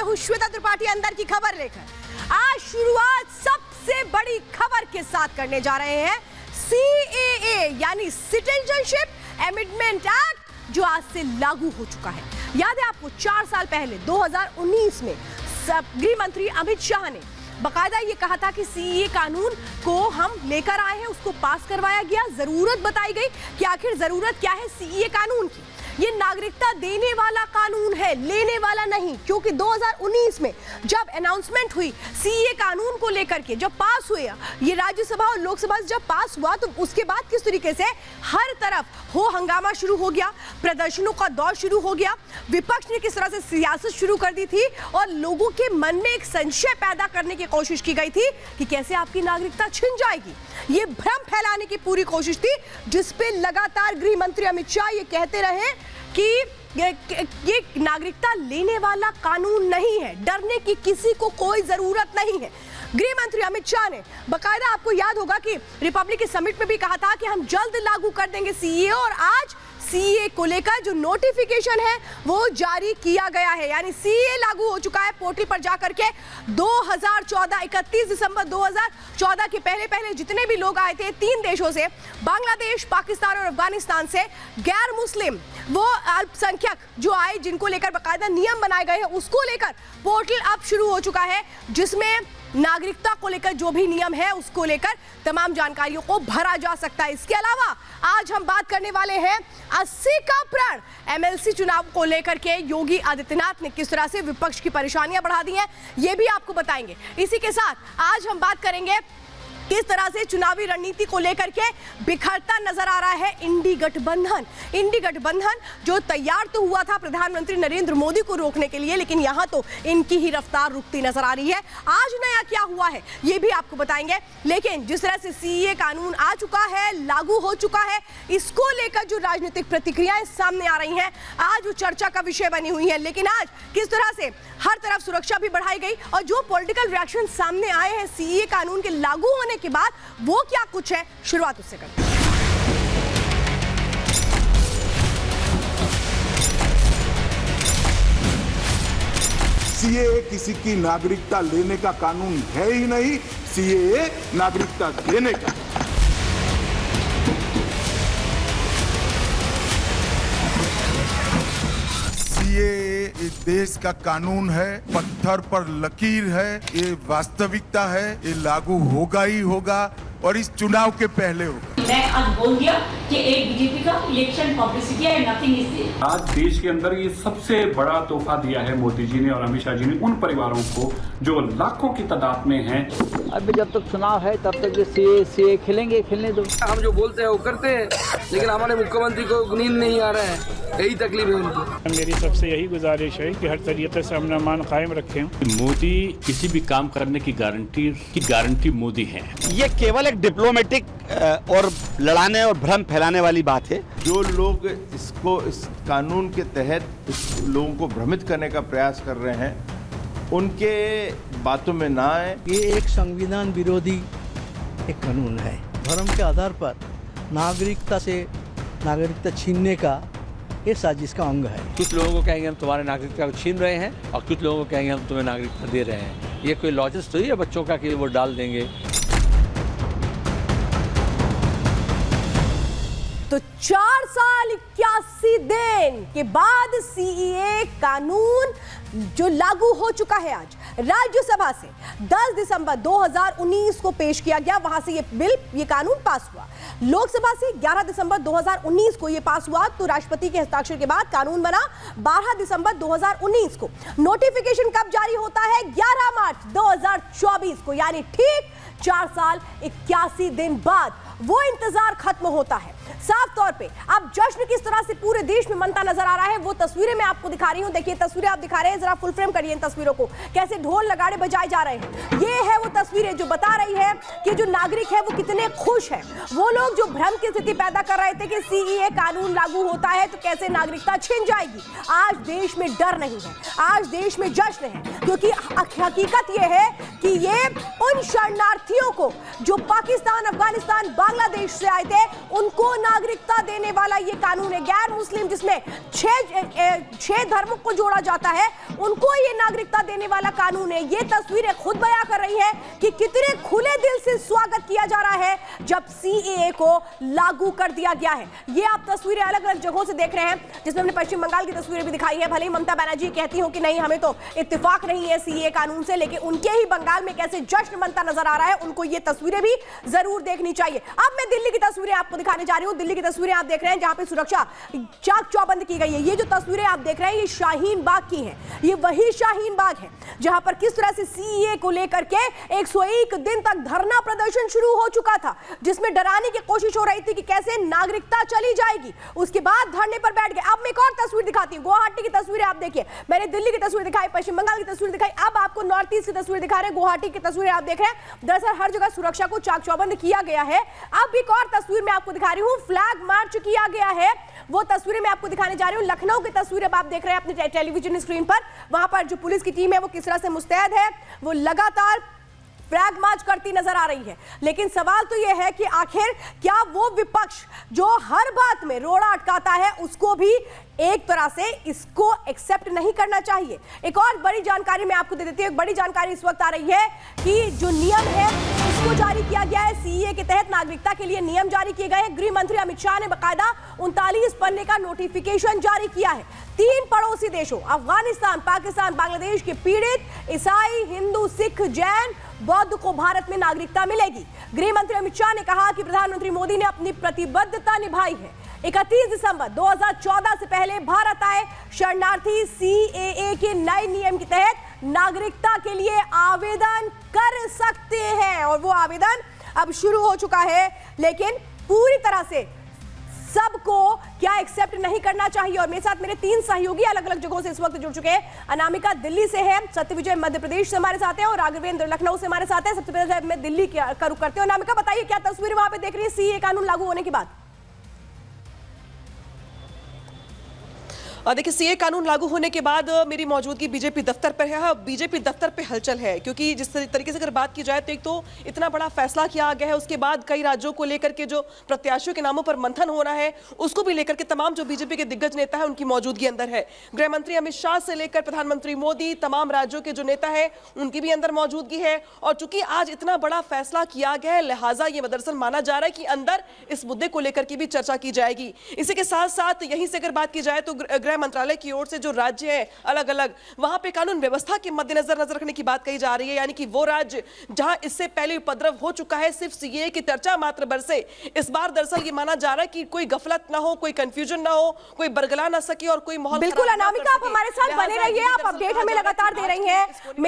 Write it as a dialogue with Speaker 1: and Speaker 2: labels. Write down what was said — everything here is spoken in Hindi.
Speaker 1: हूँ श्वेता त्रिपाठी अंदर की खबर लेकर। आज शुरुआत सबसे बड़ी खबर के साथ करने जा रहे हैं। CAA यानी सिटीजनशिप अमेंडमेंट एक्ट जो आज से लागू हो चुका है। याद है आपको 4 साल पहले 2019 में गृह मंत्री अमित शाह ने बकायदा ये कहा था कि CAA कानून को हम लेकर आए हैं, उसको पास करवाया गया। जरूरत बताई गई कि आखिर जरूरत क्या है CAA कानून की। ये नागरिकता देने वाला कानून है, लेने वाला नहीं, क्योंकि 2019 में जब अनाउंसमेंट हुई CAA कानून को लेकर के, जब पास हुए ये राज्यसभा और लोकसभा से जब पास हुआ, तो उसके बाद किस तरीके से हर तरफ हो हंगामा शुरू हो गया, प्रदर्शनों का दौर शुरू हो गया, विपक्ष ने किस तरह से सियासत शुरू कर दी थी और लोगों के मन में एक संशय पैदा करने की कोशिश की गई थी कि कैसे आपकी नागरिकता छिन जाएगी। ये भ्रम फैलाने की पूरी कोशिश थी, जिसपे लगातार गृह मंत्री अमित शाह ये कहते रहे कि ये नागरिकता लेने वाला कानून नहीं है, डरने की किसी को कोई जरूरत नहीं है। गृह मंत्री अमित शाह ने बकायदा, आपको याद होगा कि रिपब्लिक के समिट में भी कहा था कि हम जल्द लागू कर देंगे CAA, और आज CAA को लेकर जो नोटिफिकेशन है वो जारी किया गया है। यानी CAA लागू हो चुका है पोर्टल पर जाकर के। 31 दिसंबर 2014 के पहले जितने भी लोग आए थे 3 देशों से, बांग्लादेश, पाकिस्तान और अफगानिस्तान से, गैर मुस्लिम वो अल्पसंख्यक जो आए, जिनको लेकर बकायदा नियम बनाए गए हैं, उसको लेकर पोर्टल अब शुरू हो चुका है, जिसमें नागरिकता को लेकर जो भी नियम है उसको लेकर तमाम जानकारियों को भरा जा सकता है। इसके अलावा आज हम बात करने वाले हैं 80 का प्रण MLC चुनाव को लेकर के योगी आदित्यनाथ ने किस तरह से विपक्ष की परेशानियां बढ़ा दी हैं, ये भी आपको बताएंगे। इसी के साथ आज हम बात करेंगे किस तरह से चुनावी रणनीति को लेकर के बिखरता नजर आ रहा है इंडी गठबंधन जो तैयार तो हुआ था प्रधानमंत्री नरेंद्र मोदी को रोकने के लिए, लेकिन यहां तो इनकी ही रफ्तार रुकती नजर आ रही है। आज नया क्या हुआ है ये भी आपको बताएंगे। लेकिन जिस तरह से CAA कानून आ चुका है, लागू हो चुका है, इसको लेकर जो राजनीतिक प्रतिक्रियाएं सामने आ रही हैं, आज वो चर्चा का विषय बनी हुई है। लेकिन आज किस तरह से हर तरफ सुरक्षा भी बढ़ाई गई और जो पॉलिटिकल रिएक्शन सामने आए हैं CAA कानून के लागू होने के बाद, वो क्या कुछ है, शुरुआत उससे करते हैं।
Speaker 2: CAA किसी की नागरिकता लेने का कानून है ही नहीं, CAA नागरिकता देने का। CAA इस देश का कानून है, पत्थर पर लकीर है, ये वास्तविकता है, ये लागू होगा ही होगा और इस चुनाव के पहले होगा।
Speaker 3: मैं आज बोल दिया कि एक बीजेपी का इलेक्शन पब्लिसिटी है, नथिंग इज।
Speaker 4: आज देश के अंदर ये सबसे बड़ा तोहफा दिया है मोदी जी ने और अमित शाह जी ने उन परिवारों को जो लाखों की तादाद में हैं।
Speaker 5: अभी जब तक चुनाव है तब तक ये CAA खेलने दो।
Speaker 6: हम जो बोलते हैं वो करते हैं, लेकिन हमारे मुख्यमंत्री को नींद नहीं आ रहा है, यही तकलीफ है उनको।
Speaker 7: मेरी सबसे यही गुजारिश है कि हर तरीके से अमन अमान कायम रखें।
Speaker 8: मोदी किसी भी काम करने की गारंटी मोदी है।
Speaker 9: ये केवल एक डिप्लोमेटिक और लड़ाने और भ्रम फैलाने वाली बात है।
Speaker 10: जो लोग इस कानून के तहत लोगों को भ्रमित करने का प्रयास कर रहे हैं, उनके बातों में ना आए।
Speaker 5: ये एक संविधान विरोधी एक कानून है। धर्म के आधार पर नागरिकता छीनने का ये साजिश का अंग है।
Speaker 11: कुछ लोगों को कहेंगे हम तुम्हारे नागरिकता को छीन रहे हैं और कुछ लोगों को कहेंगे हम तुम्हें नागरिकता दे रहे हैं। ये कोई लॉजिक तो ही है बच्चों का कि वो डाल देंगे।
Speaker 1: तो 4 साल 81 दिन के बाद CAA कानून जो लागू हो चुका है, आज राज्यसभा से 10 दिसंबर 2019 को पेश किया गया, वहां से ये कानून पास हुआ। लोकसभा से 11 दिसंबर 2019 को ये पास हुआ, तो राष्ट्रपति के हस्ताक्षर के बाद कानून बना 12 दिसंबर 2019 को। नोटिफिकेशन कब जारी होता है? 11 मार्च 2024 को, यानी ठीक 4 साल 81 दिन बाद वो इंतजार खत्म होता है। साफ तौर पे अब जश्न किस तरह से पूरे देश में मनता नजर आ रहा है, वो तस्वीरें मैं आपको दिखा रही हूं। देखिए तस्वीरें आप दिखा रहे हैं, जरा फुल फ्रेम करिए इन तस्वीरों को, कैसे ढोल नगाड़े बजाए जा रहे हैं। ये है वो तस्वीरें जो बता रही है कि जो नागरिक है वो कितने खुश है। वो लोग जो भ्रम की स्थिति पैदा कर रहे थे कि CAA कानून लागू होता है तो कैसे नागरिकता छिन जाएगी, आज देश में डर नहीं है, आज देश में जश्न है। क्योंकि हकीकत ये है कि ये उन शरणार्थियों को जो पाकिस्तान, अफगानिस्तान, बांग्लादेश से आए थे, उनको नागरिकता देने वाला ये कानून है। गैर मुस्लिम जिसमें छह धर्मों को जोड़ा जाता है उनको ये नागरिकता देने वाला कानून है। ये तस्वीरें खुद बयां कर रही है कि कितने खुले दिल से स्वागत किया जा रहा है जब सीएए को लागू कर दिया गया है। ये आप तस्वीरें अलग अलग जगहों से देख रहे हैं, जिसमें हमने पश्चिम बंगाल की तस्वीरें भी दिखाई है। भले ही ममता बनर्जी कहती हो कि नहीं हमें तो इत्तेफाक नहीं है सीएए कानून से, लेकिन उनके ही बंगाल में कैसे जश्न मनता नजर आ रहा है, उनको ये तस्वीरें भी जरूर देखनी चाहिए। अब मैं दिल्ली की तस्वीरें आपको दिखाने जा रही हूं। दिल्ली की तस्वीरें आप देख रहे हैं जहां पे सुरक्षा चाक चौबंद की गई है। ये जो तस्वीरें आप देख रहे हैं ये शाहीन बाग की है। ये वही शाहीन बाग है जहां पर किस तरह से सीएए को लेकर के 101 दिन तक धरना प्रदर्शन शुरू हो चुका था, जिसमें डराने की कोशिश हो रही थी कि कैसे नागरिकता चली जाएगी। उसके बाद धरने पर बैठ गए। अब मैं एक और तस्वीर दिखाती हूं। गुवाहाटी की तस्वीरें आप देखिए। मैंने दिल्ली की तस्वीर दिखाई, पश्चिम बंगाल की तस्वीर दिखाई, अब आपको नॉर्थ ईस्ट की तस्वीर दिखा रहे हैं। गुवाहाटी की तस्वीरें आप देख रहे हैं। दरअसल हर जगह सुरक्षा को चाक चौबंद किया गया है। अब एक और तस्वीर मैं आपको दिखा रही हूं, फ्लैग मार्च किया गया है। वो तस्वीरें मैं आपको दिखाने जा रही हूं। लखनऊ की तस्वीरें आप देख रहे हैं अपने टेलीविजन स्क्रीन पर। वहां पर जो पुलिस की टीम है वो किस तरह से मुस्तैद है, वो लगातार फ्लैग मार्च करती नजर आ रही है। लेकिन सवाल तो यह है कि आखिर क्या वो विपक्ष जो हर बात में रोड़ा अटकाता है उसको भी एक तरह से इसको एक्सेप्ट नहीं करना चाहिए। एक और बड़ी जानकारी मैं आपको दे देती हूं। एक बड़ी जानकारी इस वक्त आ रही है कि जो नियम है उसको जारी किया गया है। सीएए के तहत नागरिकता के लिए नियम जारी किए गए हैं। गृह मंत्री अमित शाह ने बाकायदा 39 पन्ने का नोटिफिकेशन जारी किया है। 3 पड़ोसी देशों अफगानिस्तान, पाकिस्तान, बांग्लादेश के पीड़ित ईसाई, हिंदू, सिख, जैन, बौद्ध को भारत में नागरिकता मिलेगी। गृह मंत्री अमित शाह ने कहा कि प्रधानमंत्री मोदी ने अपनी प्रतिबद्धता निभाई है। 31 दिसंबर 2014 से पहले भारत आए शरणार्थी सीएए के नए नियम के तहत नागरिकता के लिए आवेदन कर सकते हैं और वो आवेदन अब शुरू हो चुका है। लेकिन पूरी तरह से सबको क्या एक्सेप्ट नहीं करना चाहिए। और मेरे साथ मेरे 3 सहयोगी अलग अलग जगहों से इस वक्त जुड़ चुके हैं। अनामिका दिल्ली से है, सत्यविजय मध्य प्रदेश से हमारे साथ हैं और राघवेंद्र लखनऊ से हमारे साथ हैं। सबसे पहले मैं दिल्ली का रुख करते हैं। अनामिका बताइए क्या तस्वीर वहां पे देख रही है सीएए कानून लागू होने के बाद?
Speaker 12: देखिए सीए कानून लागू होने के बाद मेरी मौजूदगी बीजेपी दफ्तर पर है। बीजेपी दफ्तर पे हलचल है क्योंकि जिस तरीके से अगर बात की जाए तो एक तो इतना बड़ा फैसला किया गया है, उसके बाद कई राज्यों को लेकर के जो प्रत्याशियों के नामों पर मंथन हो रहा है उसको भी लेकर के तमाम जो बीजेपी के दिग्गज नेता है उनकी मौजूदगी अंदर है। गृह मंत्री अमित शाह से लेकर प्रधानमंत्री मोदी, तमाम राज्यों के जो नेता है उनकी भी अंदर मौजूदगी है। और चूंकि आज इतना बड़ा फैसला किया गया है लिहाजा ये दरअसल माना जा रहा है कि अंदर इस मुद्दे को लेकर के भी चर्चा की जाएगी। इसी के साथ साथ यहीं से अगर बात की जाए तो गृह मंत्रालय की ओर से जो राज्य है अलग अलग वहां पे कानून व्यवस्था के मद्देनजर नजर रखने की बात कही जा रही है। यानी कि वो राज्य जहां इससे पहले उपद्रव हो चुका है, सिर्फ सीएए की चर्चा मात्र बरसे, इस बार दरअसल ये माना जा रहा है कि कोई गफलत ना हो, कोई कंफ्यूजन ना हो, कोई बरगला ना सके और कोई माहौल।
Speaker 1: बिल्कुल अनामिका, आप हमारे साथ बने रहिए, आप अपडेट हमें लगातार दे रही हैं।